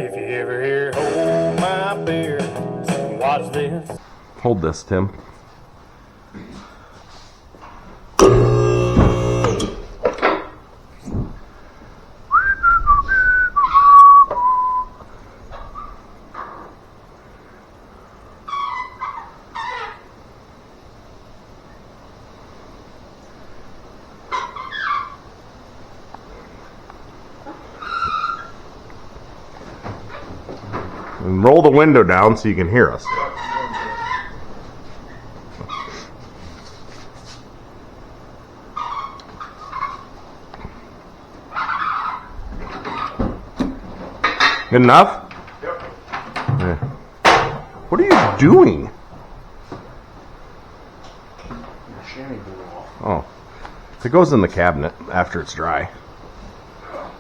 If you ever hear hold my beer, watch this. Hold this, Tim. And roll the window down so you can hear us. Good enough? Yep. Yeah. What are you doing? Oh. It goes in the cabinet after it's dry.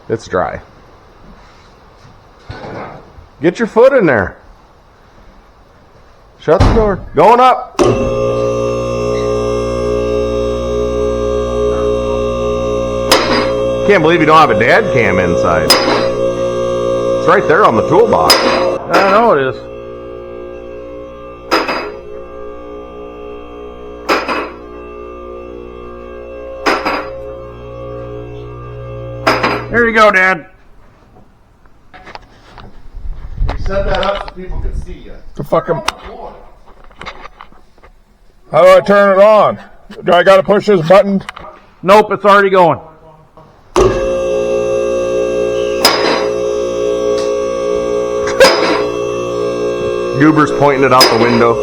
It's dry. Get your foot in there. Shut the door. Going up. Can't believe you don't have a dad cam inside. It's right there on the toolbox. I know it is. There you go, Dad. You set that up so people can see you. The fucking. How do I turn it on? Do I gotta push this button? Nope, it's already going. Goober's pointing it out the window.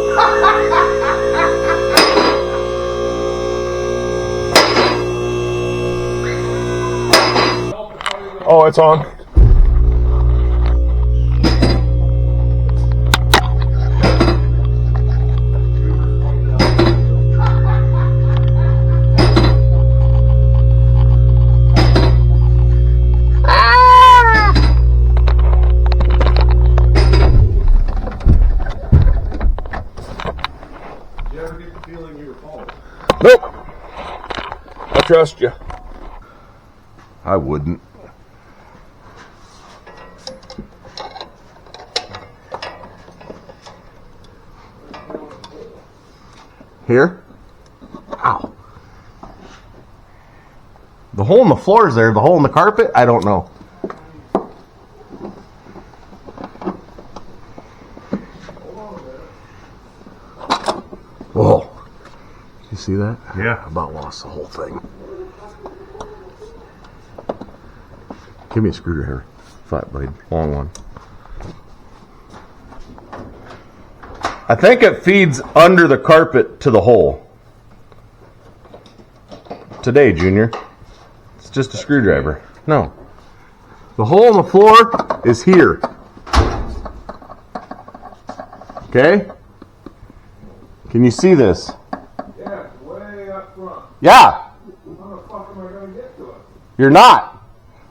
Oh, it's on. Did you ever get the feeling you were falling? Nope. I trust you. I wouldn't. Here? Ow. The hole in the floor is there. The hole in the carpet? I don't know. Whoa. You see that? Yeah. I about lost the whole thing. Give me a screwdriver. Flat blade. Long one. I think it feeds under the carpet to the hole. Today, Junior. It's just a screwdriver. No. The hole in the floor is here. Okay? Can you see this? Yeah, it's way up front. Yeah. How the fuck am I gonna get to it? You're not.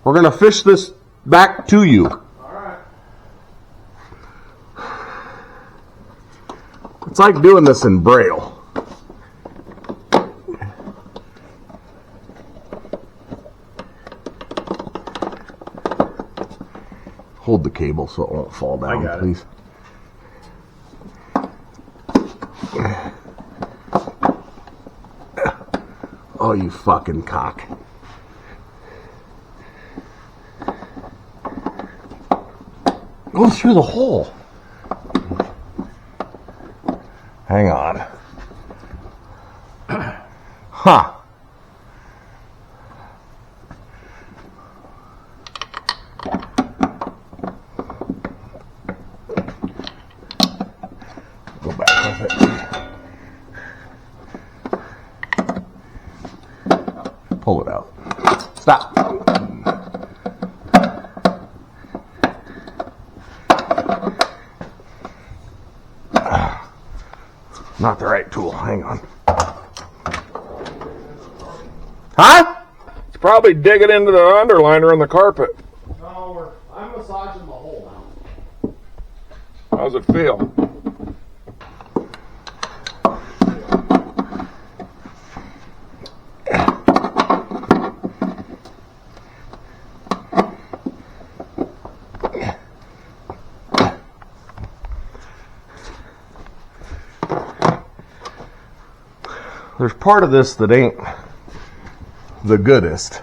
We're going to fish this back to you. Alright. It's like doing this in Braille. Hold the cable so it won't fall down, got it. please. Oh, you fucking cock. Go through the hole. Hang on. Huh. Go back with it. Pull it out. Stop. Not the right tool. Hang on. Huh? It's probably digging into the underliner in the carpet. No, I'm massaging the hole now. How's it feel? there's part of this that ain't the goodest.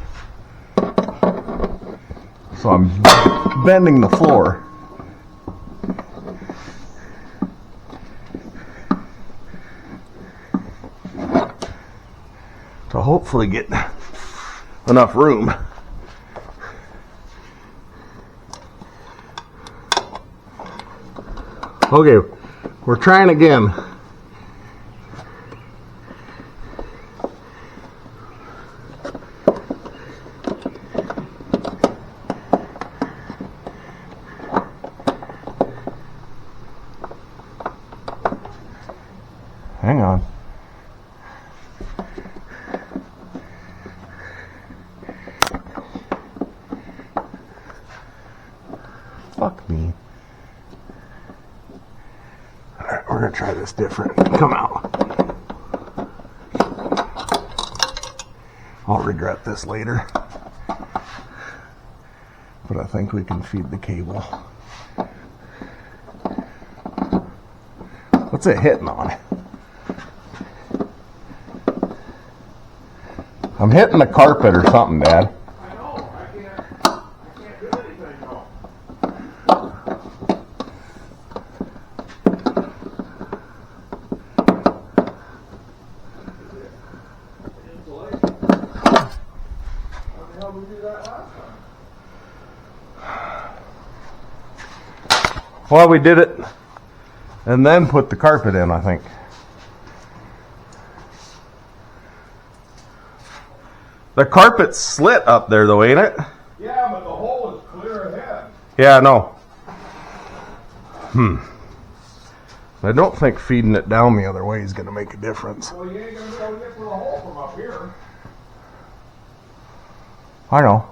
So I'm bending the floor. To hopefully get enough room. Okay, we're trying again. Hang on. Fuck me. Alright, we're gonna try this different. Come out. I'll regret this later. But I think we can feed the cable. What's it hitting on? I'm hitting the carpet or something, Dad. I know. I can't do anything though. Insulation. How the hell did we do that last time? Well, we did it and then put the carpet in, I think. The carpet's slit up there though, ain't it? Yeah, but the hole is clear ahead. Yeah, I know. I don't think feeding it down the other way is going to make a difference. Well, you ain't gonna be able to get to the hole from up here. I know.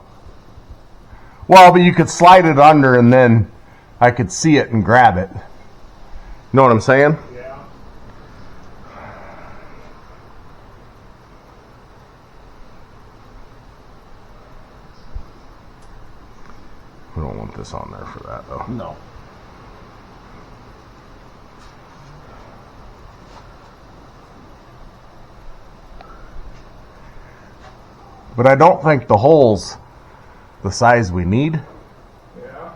Well, but you could slide it under and then I could see it and grab it. You know what I'm saying? Yeah. We don't want this on there for that though. No. But I don't think the hole's the size we need. Yeah.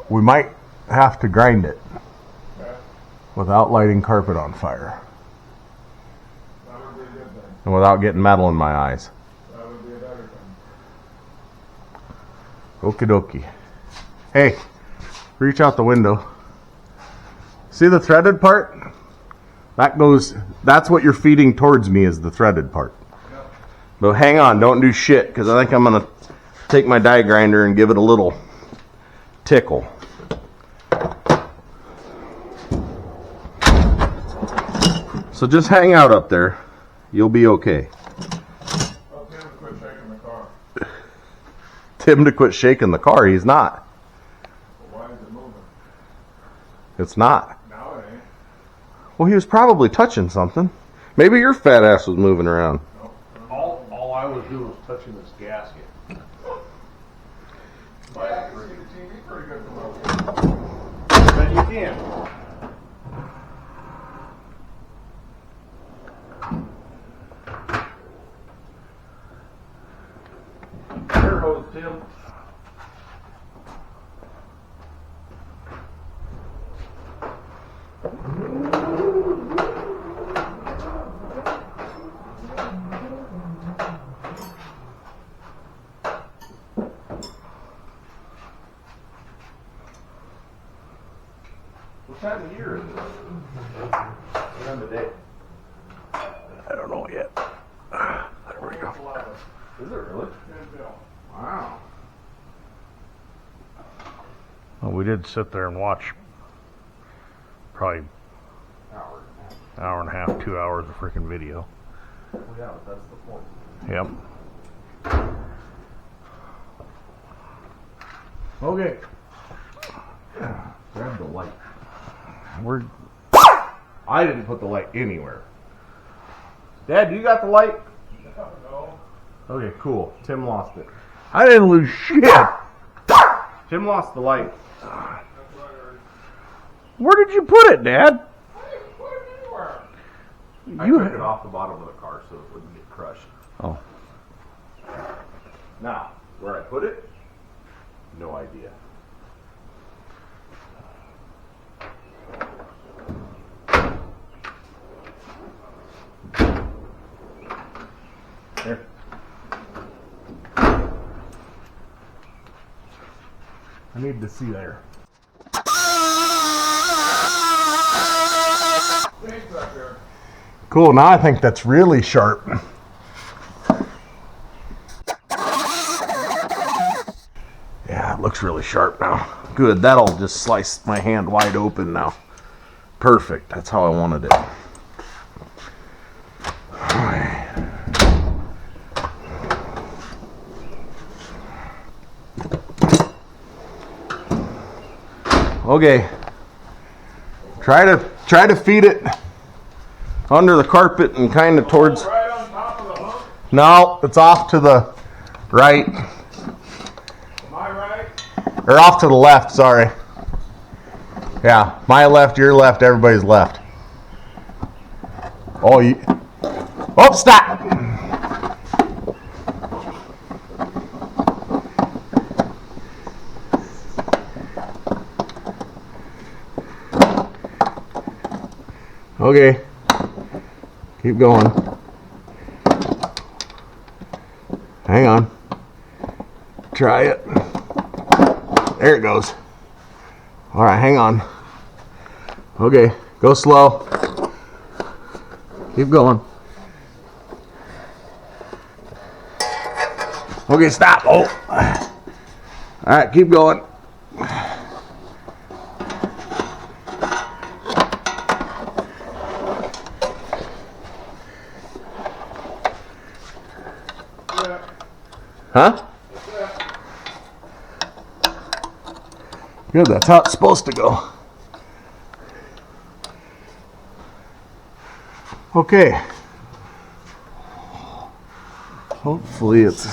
We might have to grind it Okay. without lighting carpet on fire That would be a good thing. and without getting metal in my eyes. That would be a better thing. Okie dokie. Hey, reach out the window. See the threaded part? That's what you're feeding towards me is the threaded part. Yep. But hang on, don't do shit, because I think I'm going to take my die grinder and give it a little tickle. So just hang out up there. You'll be okay. Tell Tim to quit shaking the car. Tim to quit shaking the car. He's not. But why is it moving? It's not. Now it ain't. Well, he was probably touching something. Maybe your fat ass was moving around. All I was doing was touching this gasket. But I can see the TV pretty good from up here. But you can. Air hose, Tim. What time of year is it? What time of day? I don't know yet. There we go. Is it really? Good deal. Wow. Well, we did sit there and watch probably hour and a half, 2 hours of freaking video. Well, yeah, but that's the point. Yep. Okay. Grab the light. I didn't put the light anywhere. Dad, you got the light? No. Okay, cool. Tim lost it. I didn't lose shit. Tim lost the light. That's what I heard. Where did you put it, Dad? I didn't put it anywhere. I You took ha- it off the bottom of the car so it wouldn't get crushed. Oh. Now, where I put it, no idea. Here. I need to see there. Thanks up there. Cool, now I think that's really sharp. Yeah, it looks really sharp now. Good, that'll just slice my hand wide open now. Perfect, that's how I wanted it. Okay, try to feed it under the carpet and kind of towards. Right on top of the hump. No, it's off to the right, Am I right? or off to the left. Sorry. Yeah, my left, your left, everybody's left. Oh, you. Oh, stop. Okay. Keep going. Hang on. Try it. There it goes. All right, hang on. Okay, go slow. Keep going. Okay, stop. Oh. All right, keep going. Huh? Good, that's how it's supposed to go. Okay. Hopefully it's...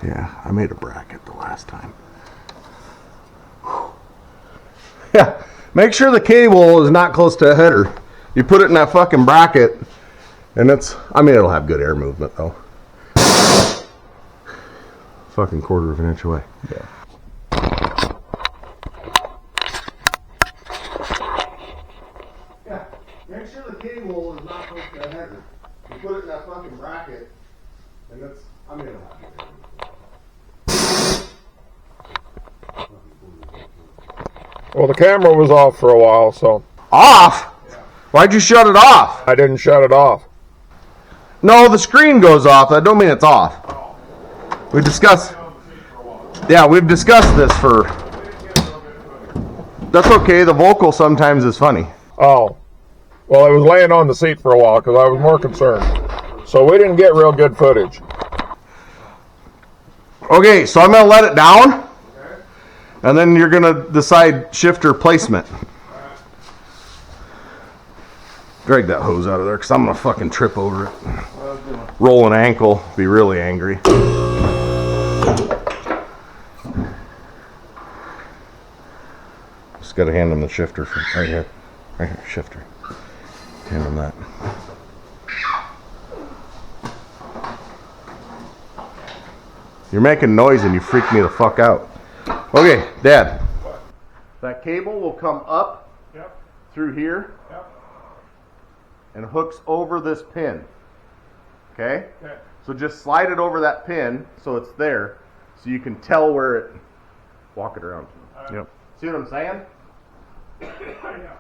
Yeah, I made a bracket the last time. Yeah, make sure the cable is not close to a header. You put it in that fucking bracket, and it's... I mean, it'll have good air movement, though. Fucking quarter of an inch away. Yeah. Yeah, make sure the cable is not close to the header. You put it in that fucking bracket, and that's... I mean, it'll have good air movement. Well, the camera was off for a while, so Off? Why'd you shut it off? I didn't shut it off. No, the screen goes off. That don't mean it's off. We discussed... Yeah, we've discussed this for... That's okay. The vocal sometimes is funny. Oh. Well, I was laying on the seat for a while because I was more concerned. So we didn't get real good footage. Okay, so I'm going to let it down. And then you're going to decide shifter placement. Drag that hose out of there because I'm going to fucking trip over it. Roll an ankle. Be really angry. Just got to hand him the shifter from right here. Right here, shifter. Hand him that. You're making noise and you freak me the fuck out. Okay, Dad. That cable will come up Yep. through here Yep. and hooks over this pin. Okay? Okay. So just slide it over that pin so it's there so you can tell where it... Walk it around. Yep. See what I'm saying? Yeah.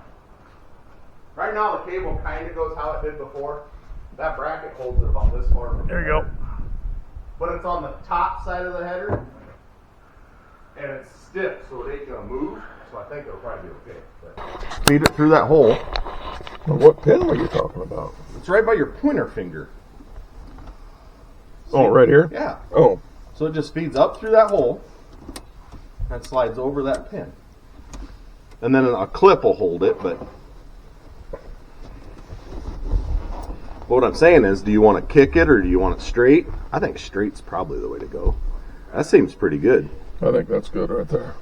Right now the cable kind of goes how it did before. That bracket holds it about this far. from There you the go. header. But it's on the top side of the header. And it's stiff, so it ain't gonna move. So I think it'll probably be okay. But feed it through that hole. Well, what pin were you talking about? It's right by your pointer finger. Oh, right here? Yeah. Oh. So it just feeds up through that hole and slides over that pin. And then a clip will hold it, but what I'm saying is, do you want to kick it or do you want it straight? I think straight's probably the way to go. That seems pretty good. I think that's good right there.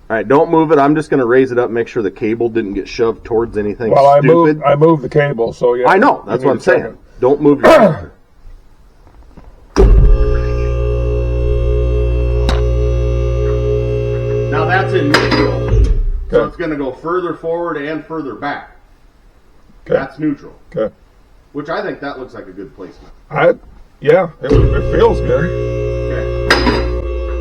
All right, don't move it. I'm just going to raise it up, make sure the cable didn't get shoved towards anything Well, stupid. I moved the cable, so yeah. I know. you That's need what I'm to check saying. it. Don't move your Now that's in neutral. So Okay. it's going to go further forward and further back. Okay. That's neutral. Okay. Which I think that looks like a good placement. Yeah, it feels good. Okay.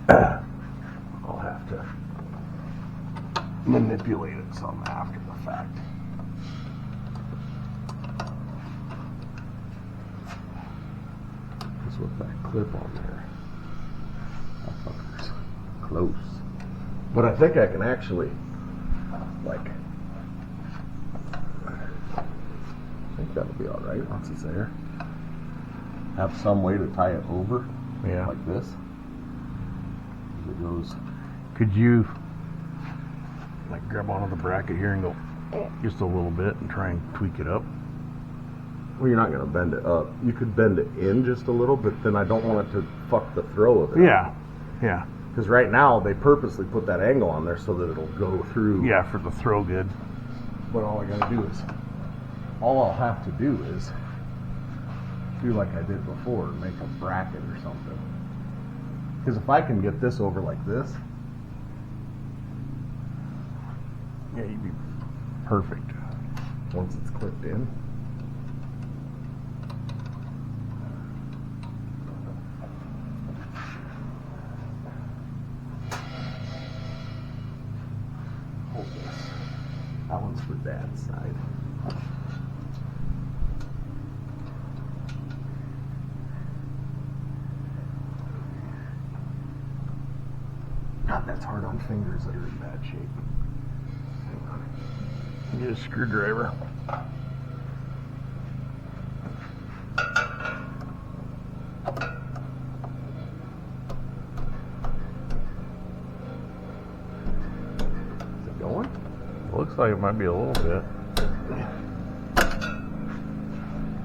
I'll have to manipulate it some after the fact. Just with that clip on there. That fucker's close. But I think I can actually, like, I think that'll be alright once it's there. Have some way to tie it over. Yeah. Like this. It goes. Could you like grab onto the bracket here and go just a little bit and try and tweak it up? Well, you're not going to bend it up. You could bend it in just a little, but then I don't want it to fuck the throw of it. Yeah. Yeah. Because right now they purposely put that angle on there so that it'll go through. Yeah, for the throw good. But all I got to do is, all I'll have to do is do like I did before, make a bracket or something. Because if I can get this over like this, Yeah, you'd be perfect. once it's clipped in. Hold this. That one's for Dad's side. God, that's hard on fingers that are in bad shape. Hang on. Get a screwdriver. Is it going? Looks like it might be a little bit.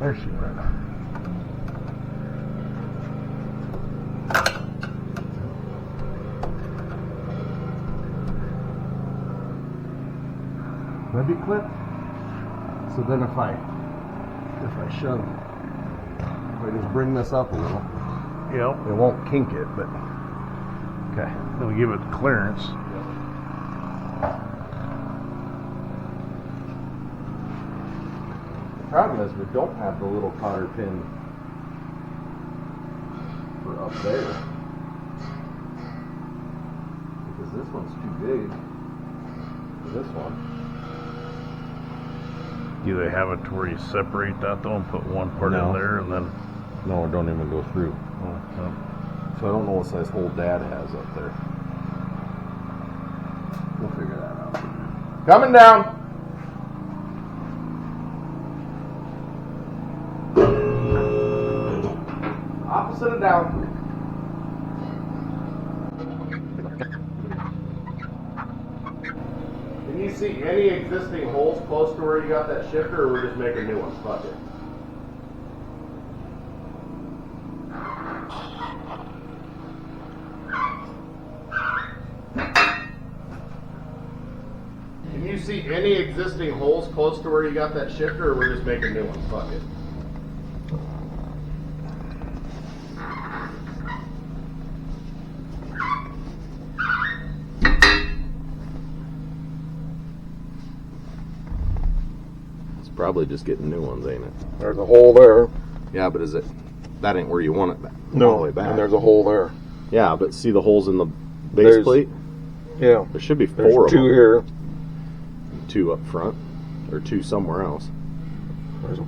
There she went. Maybe clip. So then if I shove, if I just bring this up a little, Yep. it won't kink it, but okay. It'll give it clearance. The problem is we don't have the little cotter pin for up there. Because this one's too big for this one. Do they have it to where you separate that though and put one part No. in there and then? No, it don't even go through. Oh, no. So I don't know what size hole Dad has up there. We'll figure that out. Coming down! Opposite of down. Can you see any existing holes close to where you got that shifter, or we're just making new ones? Fuck it. Can you see any existing holes close to where you got that shifter, or we're just making new ones? Fuck it. It's probably just getting new ones, ain't it? There's a hole there. Yeah, but is it? That ain't where you want it. All No, the way back. and there's a hole there. Yeah, but see the holes in the base There's- plate? Yeah. There should be There's four of two them. here. Two up front, or two somewhere else. There's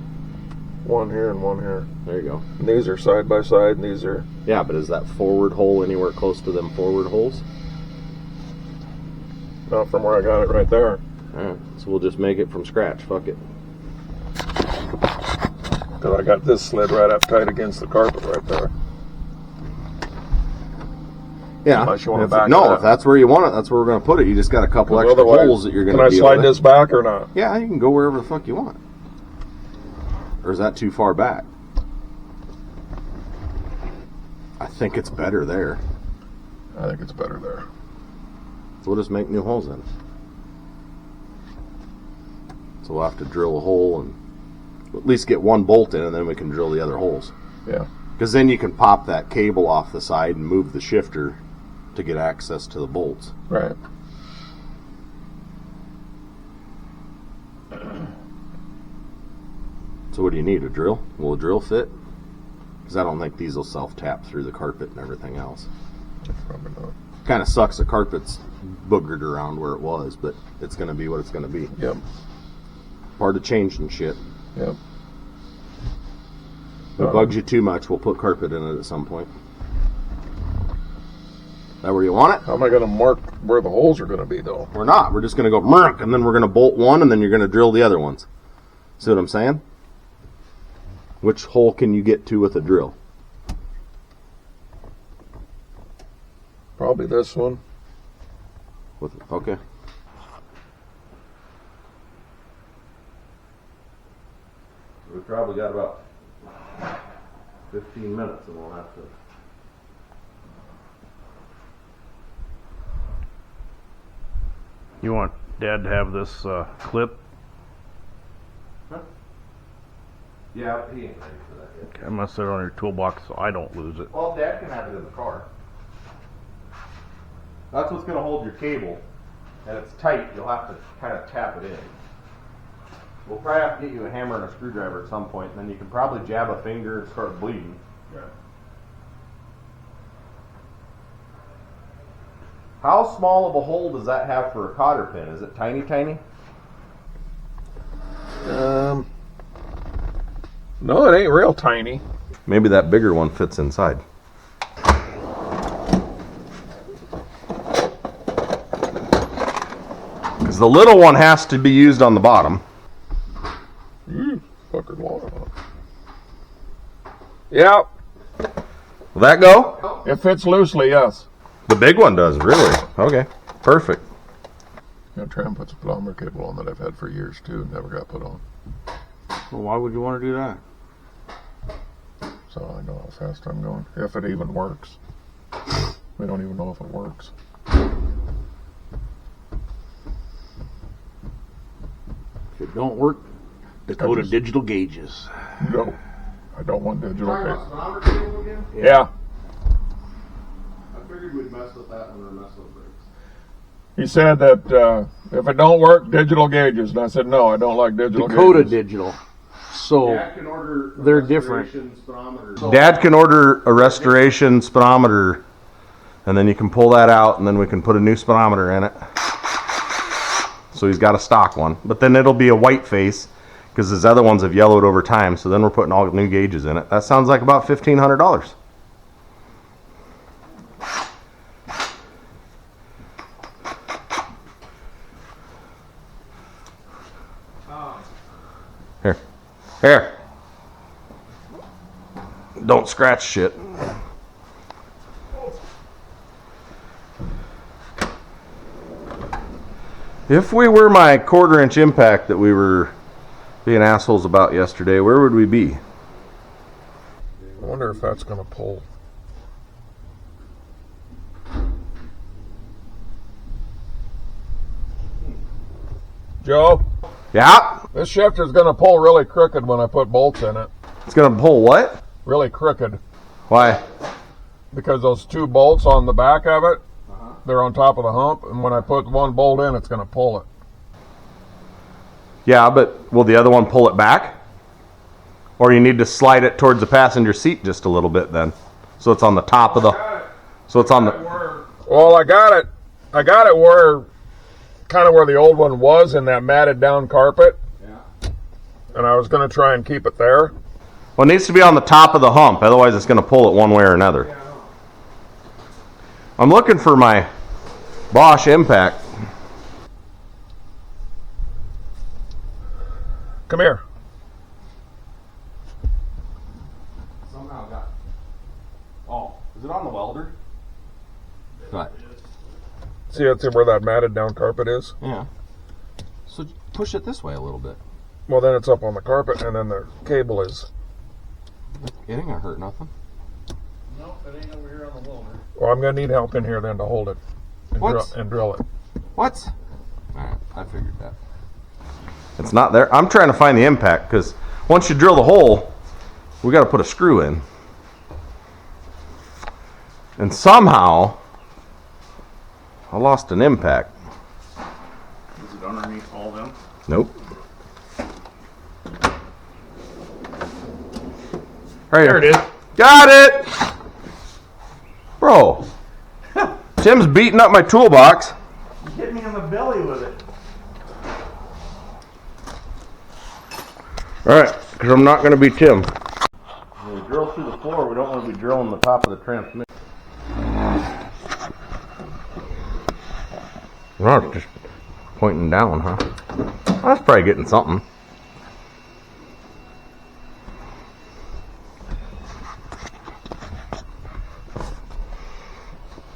one here and one here. There you go. And these are side by side, and these are. Yeah, but is that forward hole anywhere close to them forward holes? Not from where I got it right there. Alright, so we'll just make it from scratch. Fuck it. Because I got this slid right up tight against the carpet right there. Yeah. Unless you want to If- back it no, up. if that's where you want it, that's where we're going to put it. You just got a couple extra Otherwise, holes that you're going Can to I deal slide with. this back or not? Yeah, you can go wherever the fuck you want. Or is that too far back? I think it's better there. I think it's better there. So we'll just make new holes in. So we'll have to drill a hole and at least get one bolt in, and then we can drill the other holes. Yeah. Because then you can pop that cable off the side and move the shifter to get access to the bolts. Right. So what do you need, a drill? Will a drill fit? Because I don't think these will self-tap through the carpet and everything else. Probably not. Kind of sucks the carpet's boogered around where it was, but it's going to be what it's going to be. Yep. Hard to change and shit. Yep. If it bugs you too much, we'll put carpet in it at some point. That where you want it? How am I going to mark where the holes are going to be, though? We're not. We're just going to go merk, and then we're going to bolt one, and then you're going to drill the other ones. See what I'm saying? Which hole can you get to with a drill? Probably this one. Okay. We've probably got about 15 minutes, and we'll have to. You want Dad to have this clip? Yeah, he ain't ready for that yet. I must set it on your toolbox so I don't lose it. Well, Dad can have it in the car. That's what's going to hold your cable, and it's tight. You'll have to kind of tap it in. We'll probably have to get you a hammer and a screwdriver at some point, and then you can probably jab a finger and start bleeding. Yeah. How small of a hole does that have for a cotter pin? Is it tiny, tiny? No, it ain't real tiny. Maybe that bigger one fits inside. Because the little one has to be used on the bottom. Fucking water on it. Yeah, Will that go? it fits loosely, yes. The big one does, really? Okay, perfect. I'm gonna try and put some polymer cable on that I've had for years too, never got put on. Well, why would you want to do that? So I know how fast I'm going. If it even works. We don't even know if it works. If it don't work, Dakota just- Digital Gauges. No. I don't want digital cable. speedometer cable again? Yeah. I figured we'd mess with that when we were messing with brakes. He said that if it don't work, digital gauges. And I said, no, I don't like digital Dakota gauges. Digital. So Dad can order a They're different. restoration speedometer. Dad can order a restoration speedometer, and then you can pull that out, and then we can put a new speedometer in it. So he's got a stock one, but then it'll be a white face because his other ones have yellowed over time. So then we're putting all new gauges in it. That sounds like about $1,500. Here. Here. Don't scratch shit. If we were my 1/4 inch impact that we were being assholes about yesterday, where would we be? I wonder if that's going to pull. Joe, Yeah? this shifter's going to pull really crooked when I put bolts in it. It's gonna pull what? Really crooked. Why? Because those two bolts on the back of it, they're on top of the hump, and when I put one bolt in, it's going to pull it. Yeah, but will the other one pull it back? Or you need to slide it towards the passenger seat just a little bit then. So it's on the top of the... So it's on the... Well, I got it where, kind of where the old one was in that matted down carpet. Yeah. And I was going to try and keep it there. Well, it needs to be on the top of the hump. Otherwise it's gonna pull it one way or another. I'm looking for my Bosch impact. Come here. Somehow got. Oh, is it on the welder? What? See where that matted down carpet is? Yeah. So push it this way a little bit. Well, then it's up on the carpet, and then the cable is. It ain't gonna hurt nothing. No, it ain't over here on the loader. Well, I'm gonna need help in here then to hold it and, What? drill it. What? Alright, I figured that. It's not there. I'm trying to find the impact, because once you drill the hole, we got to put a screw in. And somehow, I lost an impact. Is it underneath all them? Nope. Right There it here. is. Got it! Bro. Tim's beating up my toolbox. You hit me in the belly with it. Alright, because I'm not going to be Tim. When we drill through the floor, we don't want to be drilling the top of the transmission. No, it's just pointing down, huh? That's probably getting something.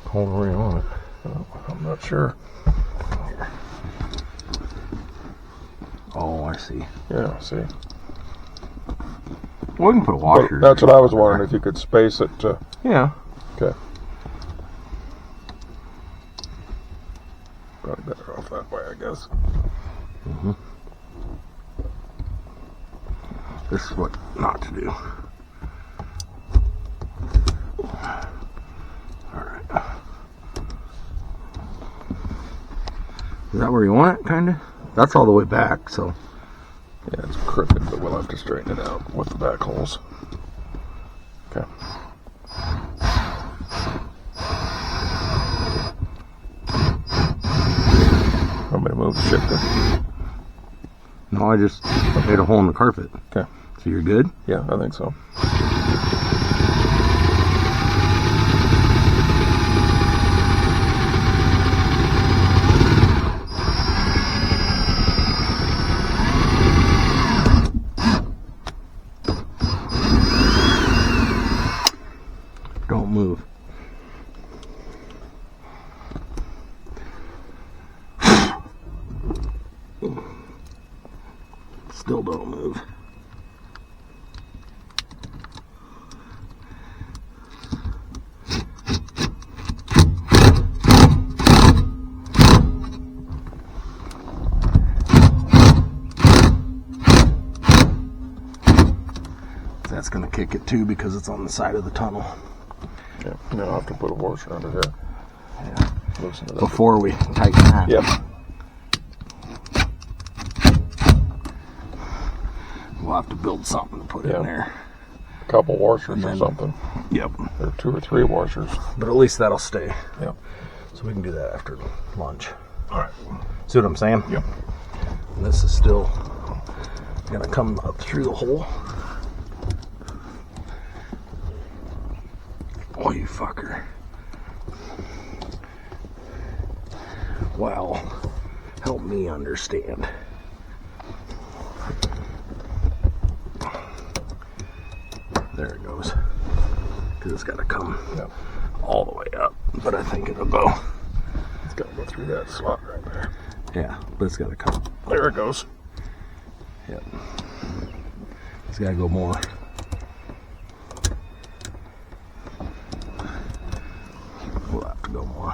Hold where you want it. I'm not sure. Oh, I see. Yeah, see. Well, we can put a washer. That's what I was wondering, if you could space it to. Yeah. Okay. Probably better off that way, I guess. This is what not to do. Alright. Is that where you want it, kind of? That's all the way back, so. Yeah, it's crooked, but we'll have to straighten it out with the back holes. Okay. Want me to move the shifter? No, I just made a hole in the carpet. Okay. So you're good? Yeah, I think so. Don't move. Still don't move. That's going to kick it too because it's on the side of the tunnel. Yeah, now I'll have to put a washer under here. Yeah. Loosen it up. Before we tighten that. Yep. We'll have to build something to put in there. A couple washers And or then- something. Yep. Or 2 or 3 washers. But at least that'll stay. Yep. So we can do that after lunch. All right. See what I'm saying? Yep. And this is still gonna come up through the hole. Oh, you fucker. Well, help me understand. There it goes. Because it's got to come Yep. all the way up. But I think it'll go. It's got to go through that slot right there. Yeah, but it's got to come. There it goes. Yep. It's got to go more. We'll have to go more.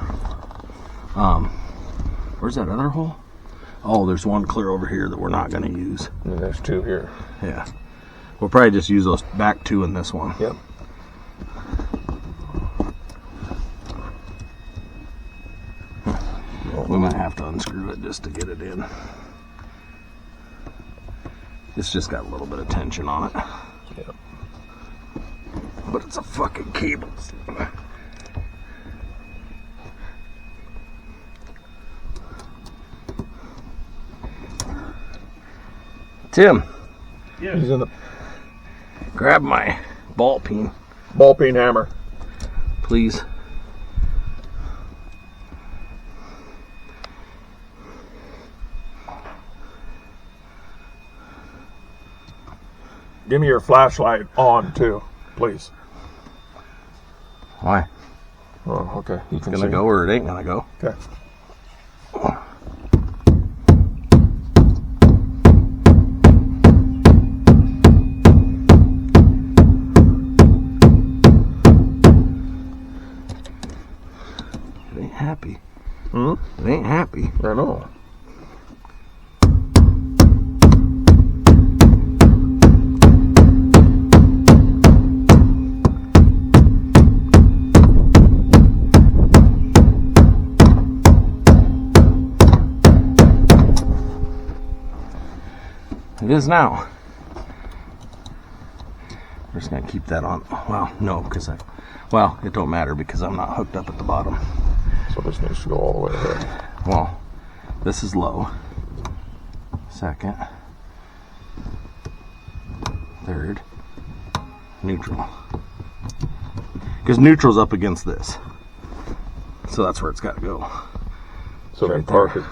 Where's that other hole? Oh, there's one clear over here that we're not going to use. And there's 2 here. Yeah. We'll probably just use those back 2 in this one. Yep. We might have to unscrew it just to get it in. It's just got a little bit of tension on it. Yep. But it's a fucking cable. Tim, He's in the grab my ball peen, ball peen hammer. please. Give me your flashlight on too, please. Why? Oh, okay. You It's can gonna see. go or it ain't gonna go. Okay. It ain't happy. Hmm? It ain't happy. I know. It is now. We're just gonna keep that on. Well, no, because well, it don't matter because I'm not hooked up at the bottom. So this needs to go all the way ahead. Well, this is low. Second. Third. Neutral. Because neutral's up against this. So that's where it's got to go. So then right park there. it.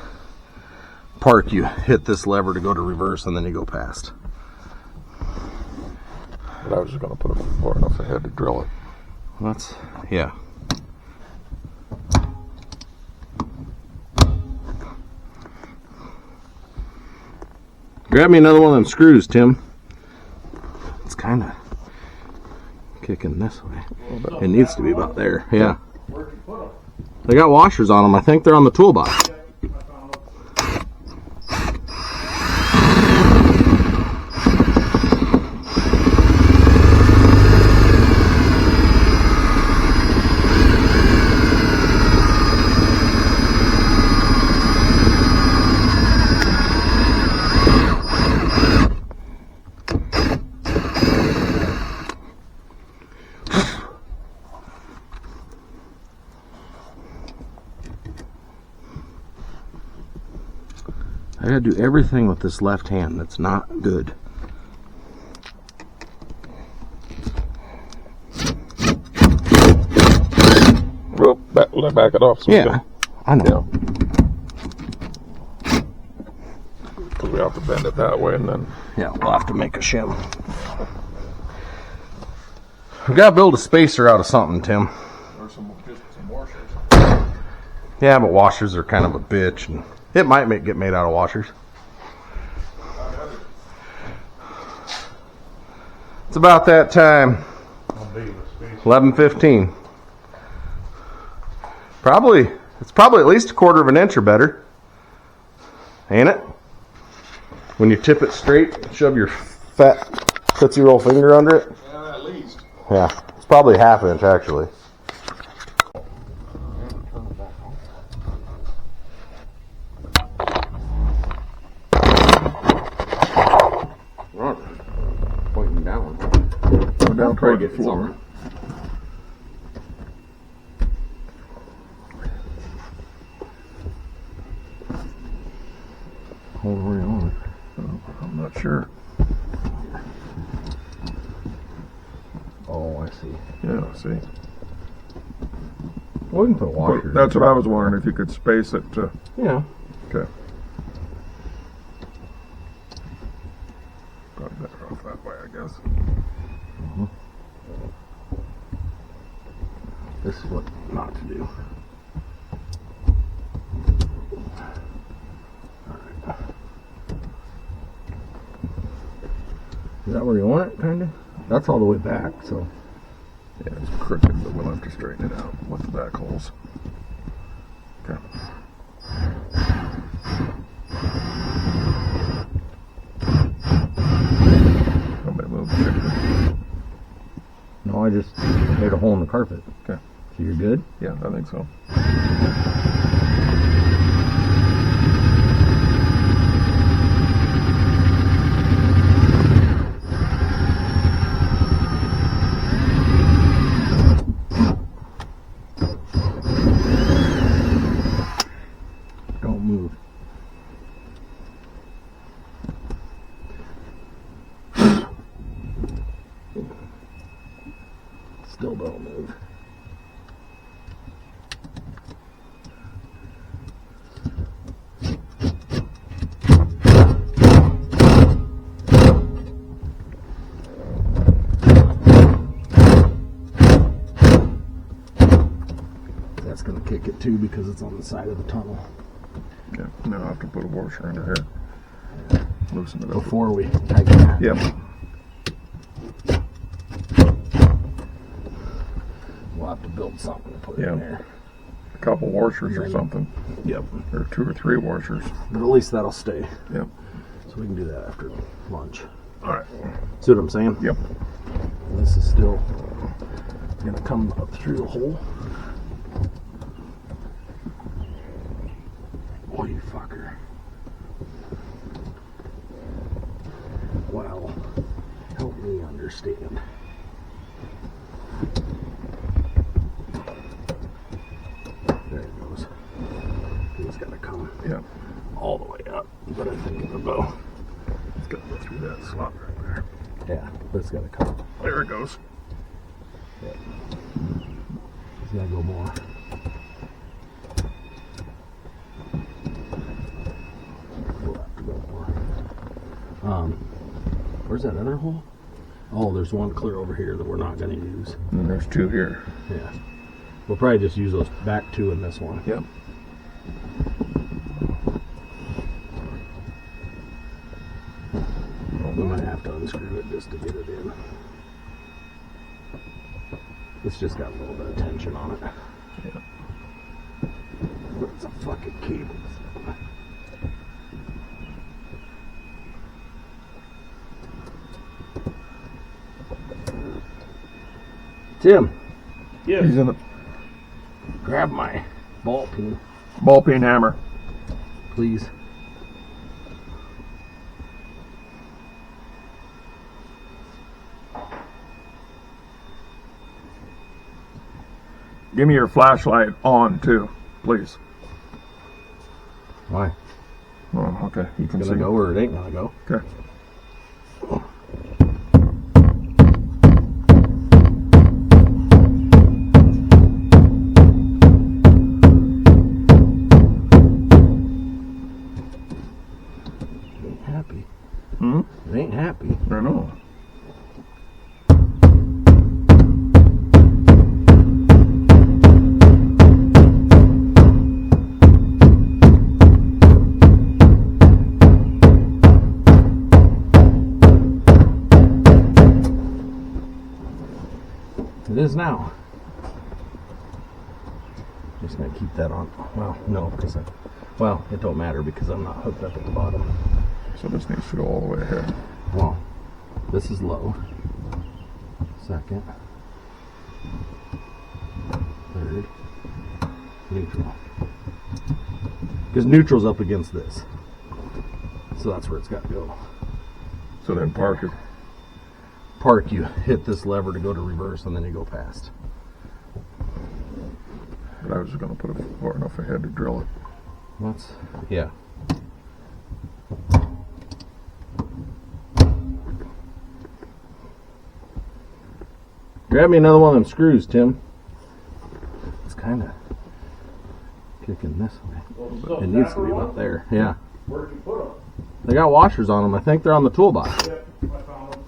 Park, you hit this lever to go to reverse and then you go past. But I was just going to put it far enough ahead to drill it. That's, yeah. Grab me another one of them screws, Tim. It's kind of kicking this way. It needs to be about there. Yeah. Where'd you put them? They got washers on them. I think they're on the toolbox. I gotta do everything with this left hand. That's not good. Well, back it off. So Yeah, I know. Because we have to bend it that way and then. Yeah, we'll have to make a shim. We gotta build a spacer out of something, Tim. Or some washers. Yeah, but washers are kind of a bitch, and it might get made out of washers. It's about that time. 11:15. It's probably at least a quarter of an inch or better, ain't it? When you tip it straight, shove your fat Tootsie Roll finger under it. Yeah, at least. Yeah, it's probably half inch actually. Pointing down. Go down toward the floor. Hold where you want it. I'm not sure. Oh, I see. Yeah, see. We can put a washer. That's what I was wondering, if you could space it. Yeah. Okay. Probably better off that way, I guess. This is what not to do. Alright. Is that where you want it, kinda? That's all the way back, so. Yeah, it's crooked, but we'll have to straighten it out with the back holes. Okay. Somebody move the picture. No, I just made a hole in the carpet. Okay. So you're good? Yeah, I think so. Don't move. Still don't move. that's going to kick it too because it's on the side of the tunnel. Okay, and then I'll have to put a washer under here. Loosen it up. Before we tighten that. Yep. We'll have to build something to put Yeah. in there. A couple washers or something. Yep. Or 2 or 3 washers. But at least that'll stay. Yep. So we can do that after lunch. All right. See what I'm saying? Yep. This is still going to come up through the hole. Oh, you fucker. Wow. Help me understand. There it goes. It's got to come Yep. all the way up, but I think it'll go. It's got to go through that slot right there. Yeah, but it's got to come. There it goes. It's got to go more. We'll have to go more. Where's that other hole? Oh, there's one clear over here that we're not going to use. And there's 2 here. Yeah. We'll probably just use those back 2 in this one. Yep. We might have to unscrew it just to get it in. It's just got a little bit of tension on it. Yeah. But it's a fucking cable. Tim, He's in a grab my ball peen, ball peen hammer. please. Give me your flashlight on too, please. Why? Oh, okay. You can Gonna see. go or it ain't gonna go? Okay. It ain't happy. Hmm? It ain't happy. I know. It is now. Just gonna keep that on. Well, no, because well, it don't matter because I'm not hooked up at the bottom. So this needs to go all the way ahead. Well, this is low. Second. Third. Neutral. Because neutral's up against this. So that's where it's got to go. So then park it. Park, you hit this lever to go to reverse and then you go past. But I was just going to put it far enough ahead to drill it. That's, yeah. Grab me another one of them screws, Tim. It's kind of kicking this way. It needs to be up there. Yeah. Where'd you put them? They got washers on them. I think they're on the toolbox. Yep, I found them.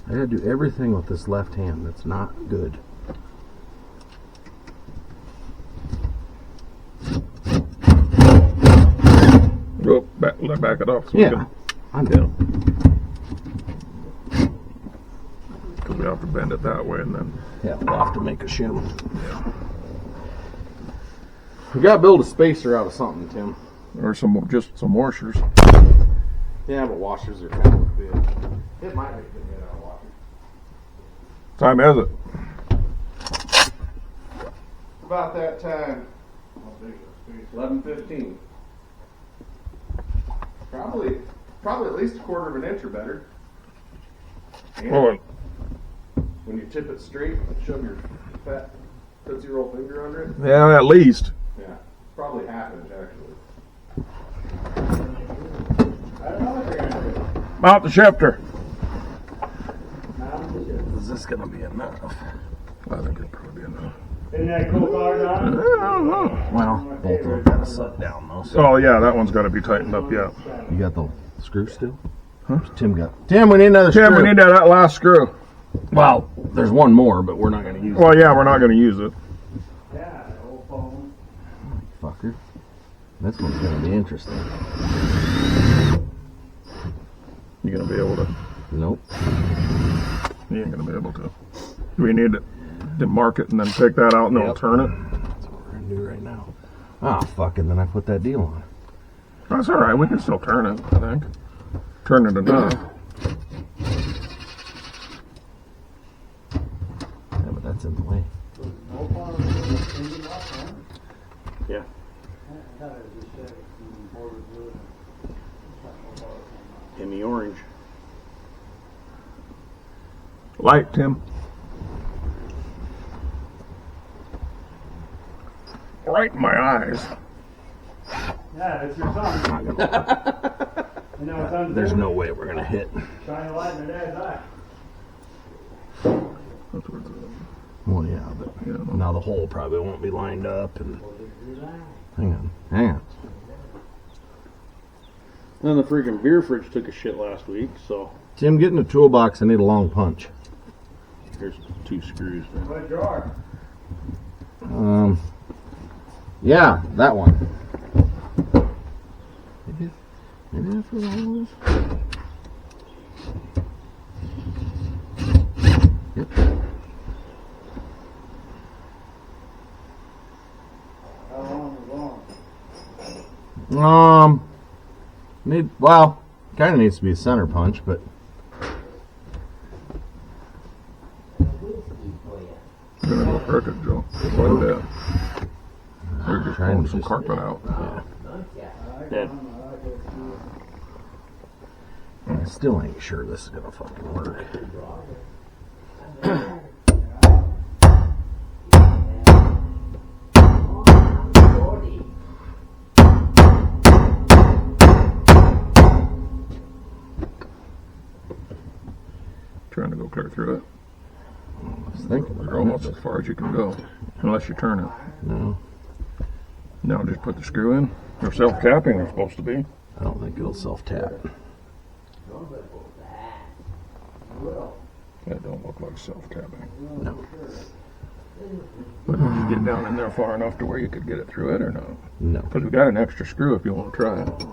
I gotta do everything with this left hand. That's not good. Oh, back it up. So Yeah, I'm good. Because we have to bend it that way and then. Yeah, we'll have to make a shim. We gotta build a spacer out of something, Tim. Or just some washers. Yeah, but washers are kind of big. It might make it get out of washers. Time is it? About that time. 11:15. Probably at least a quarter of an inch or better. And Oh, when you tip it straight, shove your fat Tootsie Roll finger under it? Yeah, at least. Yeah. Probably half inch actually. Mount the shifter. Is this gonna be enough? I think it'll probably be enough. Isn't that cool car, Don? I don't know. Well, both of them gotta set down though. So Oh yeah, that one's got to be tightened up yet. you got the screw still? Huh? Tim, we need another Tim, screw. we need that last screw. Well, there's one more, but we're not gonna use Well, yeah, we're not going to use it. Yeah, old phone. it. Fucker. This one's gonna be interesting. You going to be able to? Nope. You ain't going to be able to. We need to mark it and then take that out and then we'll Yep. turn it. That's what we're gonna do right now. Ah, fuck, and then I put that deal on. That's all right. We can still turn it, I think. Turn it enough. Yeah, but that's in the way. Yeah. In the orange. Light, Tim. Right in my eyes. Yeah, it's your son. You know, son's There's no way we're gonna hit. Shine a light in their dad's eye. That's where it's Well, yeah, but at. Yeah, now the hole probably won't be lined up. And hang on. Then the freaking beer fridge took a shit last week, so Tim, get in the toolbox. I need a long punch. here's 2 screws. What drawer? Yeah, that one. Maybe that's what that was. Yep. How long is long? Kind of needs to be a center punch, but Gonna go crooked, Joe. Quite a bit. You're just Trying pulling to some just- carpet out. Dead. I still ain't sure this is gonna fucking work. Trying to go clear through it. I was thinking You're about almost it, as far as you can go, unless you turn it. but no, Now just put the screw in. They're self-tapping, they're supposed to be. I don't think it'll self-tap. That don't look like self-tapping. No, But did you get down in there far enough to where you could get it through it or not? no. Because we got an extra screw if you want to try it.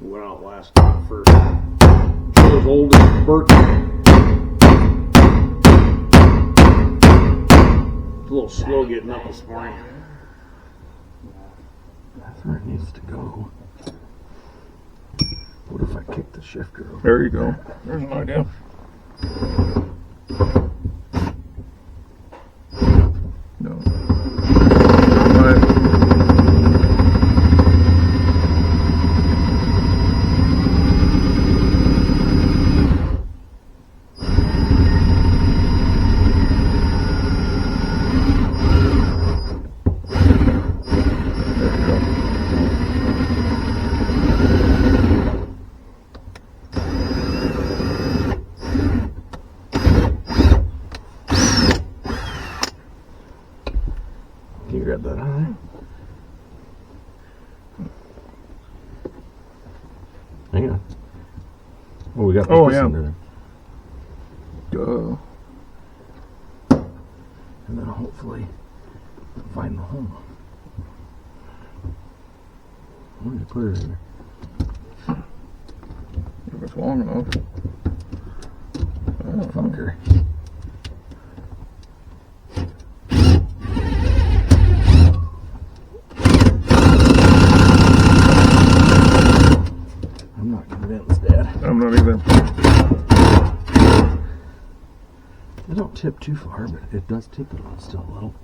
Went out last time for Joe's oldest birthday. It's a little slow getting up this morning. That's where it needs to go. What if I kick the shifter over? There you go. There's an idea. No. Right. There you go. Can you grab that eye? Hang on. Oh, we got Oh, this yeah. under there. Go. And then hopefully find the hole. Where did I put it in there? If it's long enough. Fucker. I'm not convinced, Dad. I'm not even. It don't tip too far, but it does tip it still a little.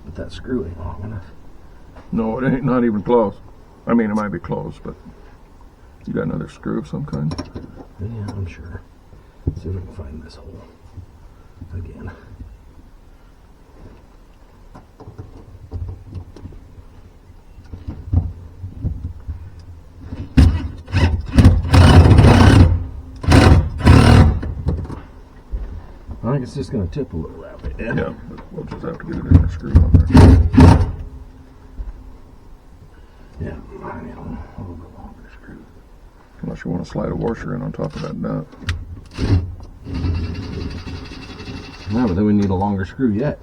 But that screw ain't long enough. No, it ain't not even close. I mean, it might be close, but you got another screw of some kind. Yeah, I'm sure. See if we can find this hole. again. I think it's just going to tip a little that way. Yeah, but we'll just have to get it in the screw on there. Yeah, I need a little bit longer screw. Unless you want to slide a washer in on top of that nut. No, but then we need a longer screw yet.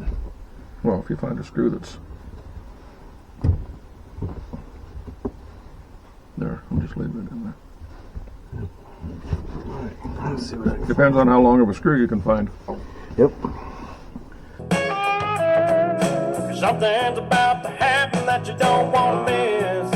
Well, if you find a screw that's there, I'm just leaving it in there. Alright, let's see what I can. Depends on how long of a screw you can find. Yep. Something's about to happen that you don't want to miss.